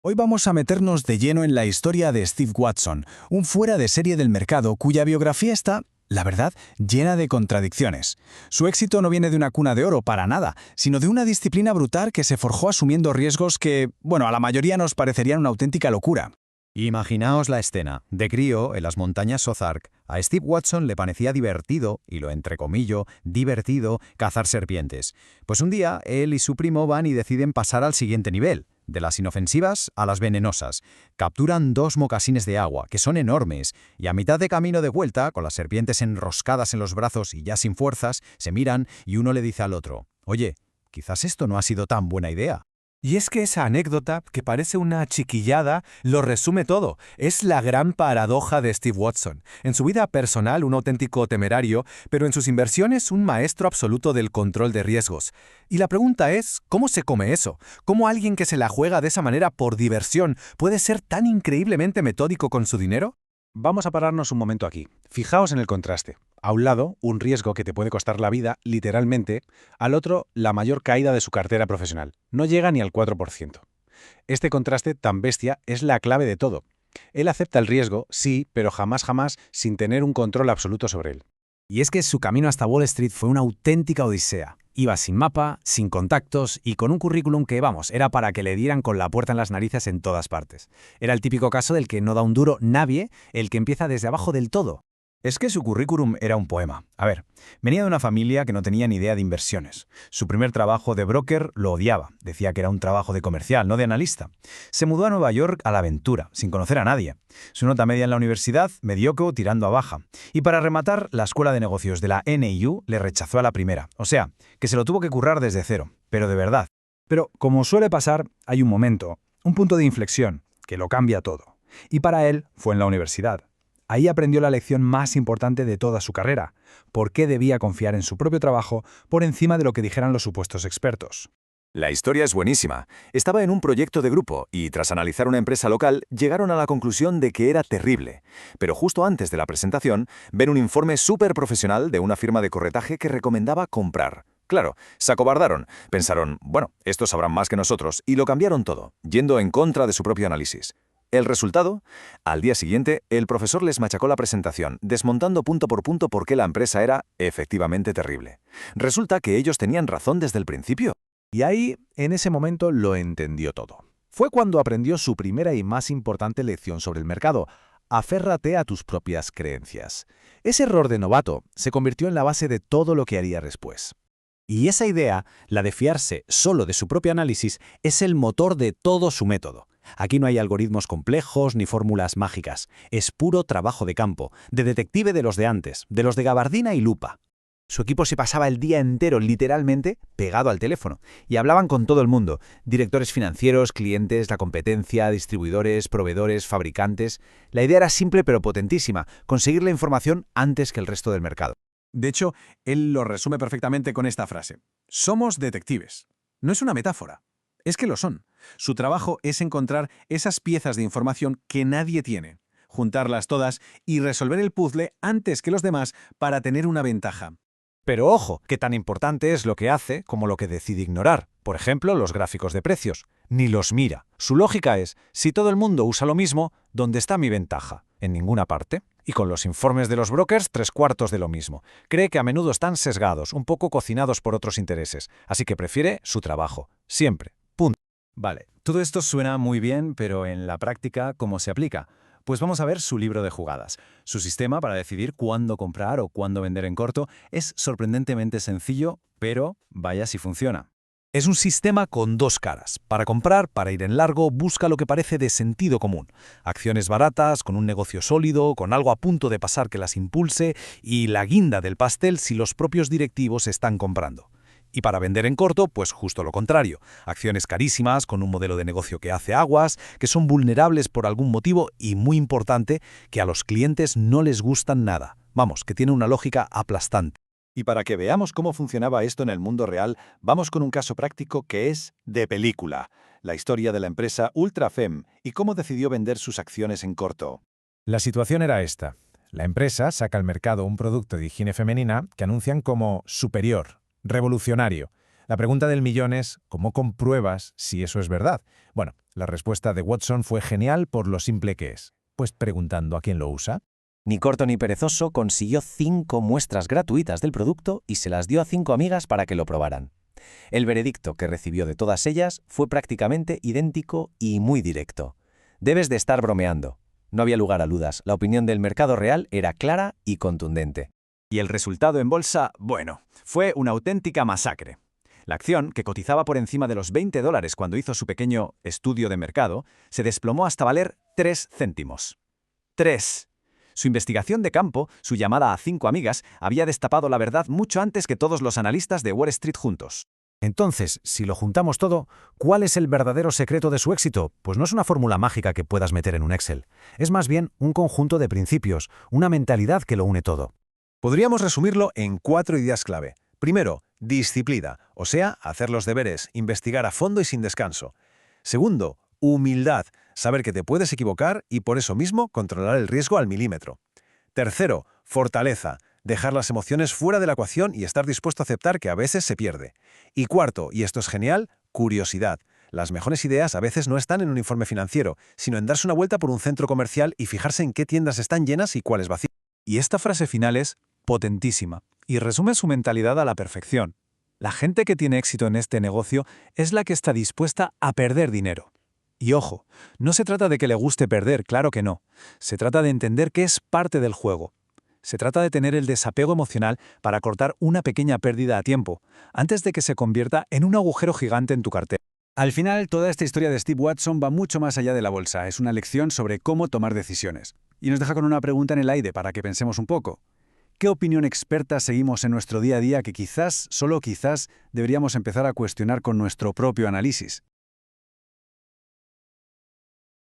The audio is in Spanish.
Hoy vamos a meternos de lleno en la historia de Steve Watson, un fuera de serie del mercado cuya biografía está, la verdad, llena de contradicciones. Su éxito no viene de una cuna de oro para nada, sino de una disciplina brutal que se forjó asumiendo riesgos que, bueno, a la mayoría nos parecerían una auténtica locura. Imaginaos la escena. De crío, en las montañas Ozark, a Steve Watson le parecía divertido, y lo entrecomillo, divertido, cazar serpientes. Pues un día, él y su primo van y deciden pasar al siguiente nivel, de las inofensivas a las venenosas. Capturan 2 mocasines de agua, que son enormes, y a mitad de camino de vuelta, con las serpientes enroscadas en los brazos y ya sin fuerzas, se miran y uno le dice al otro: «Oye, quizás esto no ha sido tan buena idea». Y es que esa anécdota, que parece una chiquillada, lo resume todo. Es la gran paradoja de Steve Watson. En su vida personal, un auténtico temerario, pero en sus inversiones, un maestro absoluto del control de riesgos. Y la pregunta es, ¿cómo se come eso? ¿Cómo alguien que se la juega de esa manera por diversión puede ser tan increíblemente metódico con su dinero? Vamos a pararnos un momento aquí. Fijaos en el contraste. A un lado, un riesgo que te puede costar la vida, literalmente; al otro, la mayor caída de su cartera profesional. No llega ni al 4%. Este contraste tan bestia es la clave de todo. Él acepta el riesgo, sí, pero jamás sin tener un control absoluto sobre él. Y es que su camino hasta Wall Street fue una auténtica odisea. Iba sin mapa, sin contactos y con un currículum que, vamos, era para que le dieran con la puerta en las narices en todas partes. Era el típico caso del que no da un duro nadie, el que empieza desde abajo del todo. Es que su currículum era un poema. A ver, venía de una familia que no tenía ni idea de inversiones. Su primer trabajo de broker lo odiaba. Decía que era un trabajo de comercial, no de analista. Se mudó a Nueva York a la aventura, sin conocer a nadie. Su nota media en la universidad, mediocre tirando a baja. Y para rematar, la escuela de negocios de la NYU le rechazó a la primera. O sea, que se lo tuvo que currar desde cero. Pero de verdad. Pero, como suele pasar, hay un momento, un punto de inflexión, que lo cambia todo. Y para él fue en la universidad. Ahí aprendió la lección más importante de toda su carrera: por qué debía confiar en su propio trabajo por encima de lo que dijeran los supuestos expertos. La historia es buenísima. Estaba en un proyecto de grupo y, tras analizar una empresa local, llegaron a la conclusión de que era terrible. Pero justo antes de la presentación, ven un informe súper profesional de una firma de corretaje que recomendaba comprar. Claro, se acobardaron. Pensaron, bueno, estos sabrán más que nosotros, y lo cambiaron todo, yendo en contra de su propio análisis. ¿El resultado? Al día siguiente, el profesor les machacó la presentación, desmontando punto por punto por qué la empresa era, efectivamente, terrible. Resulta que ellos tenían razón desde el principio. Y ahí, en ese momento, lo entendió todo. Fue cuando aprendió su primera y más importante lección sobre el mercado: aférrate a tus propias creencias. Ese error de novato se convirtió en la base de todo lo que haría después. Y esa idea, la de fiarse solo de su propio análisis, es el motor de todo su método. Aquí no hay algoritmos complejos ni fórmulas mágicas. Es puro trabajo de campo, de detective de los de antes, de los de gabardina y lupa. Su equipo se pasaba el día entero, literalmente, pegado al teléfono, y hablaban con todo el mundo: directores financieros, clientes, la competencia, distribuidores, proveedores, fabricantes. La idea era simple pero potentísima: conseguir la información antes que el resto del mercado. De hecho, él lo resume perfectamente con esta frase: somos detectives. No es una metáfora. Es que lo son. Su trabajo es encontrar esas piezas de información que nadie tiene, juntarlas todas y resolver el puzzle antes que los demás para tener una ventaja. Pero ojo, que tan importante es lo que hace como lo que decide ignorar. Por ejemplo, los gráficos de precios. Ni los mira. Su lógica es: si todo el mundo usa lo mismo, ¿dónde está mi ventaja? En ninguna parte. Y con los informes de los brokers, 3/4 de lo mismo. Cree que a menudo están sesgados, un poco cocinados por otros intereses. Así que prefiere su trabajo. Siempre. Punto. Vale, todo esto suena muy bien, pero en la práctica, ¿cómo se aplica? Pues vamos a ver su libro de jugadas. Su sistema para decidir cuándo comprar o cuándo vender en corto es sorprendentemente sencillo, pero vaya si funciona. Es un sistema con dos caras. Para comprar, para ir en largo, busca lo que parece de sentido común. Acciones baratas, con un negocio sólido, con algo a punto de pasar que las impulse, y la guinda del pastel si los propios directivos están comprando. Y para vender en corto, pues justo lo contrario. Acciones carísimas, con un modelo de negocio que hace aguas, que son vulnerables por algún motivo y, muy importante, que a los clientes no les gustan nada. Vamos, que tiene una lógica aplastante. Y para que veamos cómo funcionaba esto en el mundo real, vamos con un caso práctico que es de película: la historia de la empresa Ultrafem y cómo decidió vender sus acciones en corto. La situación era esta. La empresa saca al mercado un producto de higiene femenina que anuncian como superior, revolucionario. La pregunta del millón es: ¿cómo compruebas si eso es verdad? Bueno, La respuesta de Watson fue genial por lo simple que es. Pues preguntando a quién lo usa. Ni corto ni perezoso consiguió 5 muestras gratuitas del producto y se las dio a 5 amigas para que lo probaran. El veredicto que recibió de todas ellas fue prácticamente idéntico y muy directo. Debes de estar bromeando. No había lugar a dudas, la opinión del mercado real era clara y contundente. Y el resultado en bolsa, bueno, fue una auténtica masacre. La acción, que cotizaba por encima de los $20 cuando hizo su pequeño estudio de mercado, se desplomó hasta valer 3 céntimos. 3. Su investigación de campo, su llamada a 5 amigas, había destapado la verdad mucho antes que todos los analistas de Wall Street juntos. Entonces, si lo juntamos todo, ¿cuál es el verdadero secreto de su éxito? Pues no es una fórmula mágica que puedas meter en un Excel. Es más bien un conjunto de principios, una mentalidad que lo une todo. Podríamos resumirlo en 4 ideas clave. Primero, disciplina, o sea, hacer los deberes, investigar a fondo y sin descanso. Segundo, humildad, saber que te puedes equivocar y por eso mismo controlar el riesgo al milímetro. Tercero, fortaleza, dejar las emociones fuera de la ecuación y estar dispuesto a aceptar que a veces se pierde. Y cuarto, y esto es genial, curiosidad. Las mejores ideas a veces no están en un informe financiero, sino en darse una vuelta por un centro comercial y fijarse en qué tiendas están llenas y cuáles vacías. Y esta frase final es potentísima y resume su mentalidad a la perfección. La gente que tiene éxito en este negocio es la que está dispuesta a perder dinero. Y ojo, no se trata de que le guste perder, claro que no. Se trata de entender que es parte del juego. Se trata de tener el desapego emocional para cortar una pequeña pérdida a tiempo, antes de que se convierta en un agujero gigante en tu cartera. Al final, toda esta historia de Steve Watson va mucho más allá de la bolsa. Es una lección sobre cómo tomar decisiones. Y nos deja con una pregunta en el aire para que pensemos un poco. ¿Qué opinión experta seguimos en nuestro día a día que quizás, solo quizás, deberíamos empezar a cuestionar con nuestro propio análisis?